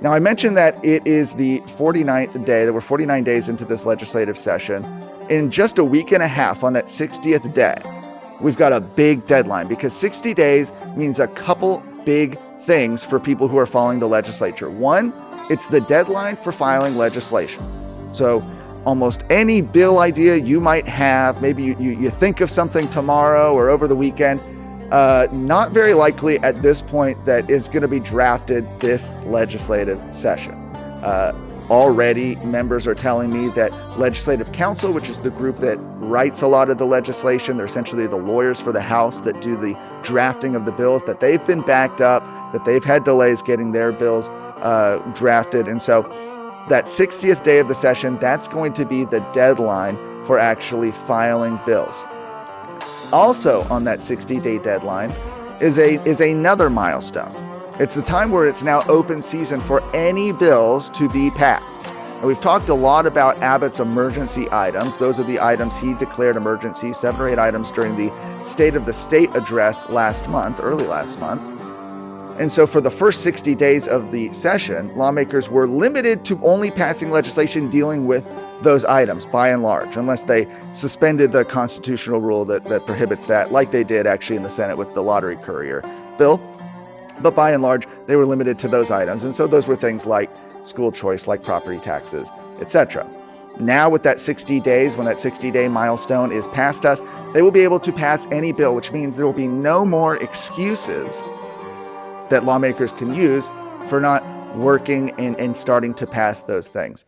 Now, I mentioned that it is the 49th day, that we're 49 days into this legislative session. In just a week and a half, on that 60th day, we've got a big deadline, because 60 days means a couple big things for people who are following the legislature. One, it's the deadline for filing legislation. So almost any bill idea you might have, maybe you think of something tomorrow or over the weekend, not very likely at this point that it's going to be drafted this legislative session. Already, members are telling me that Legislative Council, which is the group that writes a lot of the legislation, they're essentially the lawyers for the House that do the drafting of the bills, that they've been backed up, that they've had delays getting their bills drafted. And so that 60th day of the session, that's going to be the deadline for actually filing bills. Also on that 60-day deadline is another milestone. It's the time where it's now open season for any bills to be passed. And we've talked a lot about Abbott's emergency items. Those are the items he declared emergency, 7 or 8 items during the State of the State address early last month. And so for the first 60 days of the session, lawmakers were limited to only passing legislation dealing with those items, by and large, unless they suspended the constitutional rule that prohibits that, like they did actually in the Senate with the lottery courier bill. But by and large, they were limited to those items. And so those were things like school choice, like property taxes, etc. Now with that 60 days, when that 60-day milestone is past us, they will be able to pass any bill, which means there will be no more excuses that lawmakers can use for not working and starting to pass those things.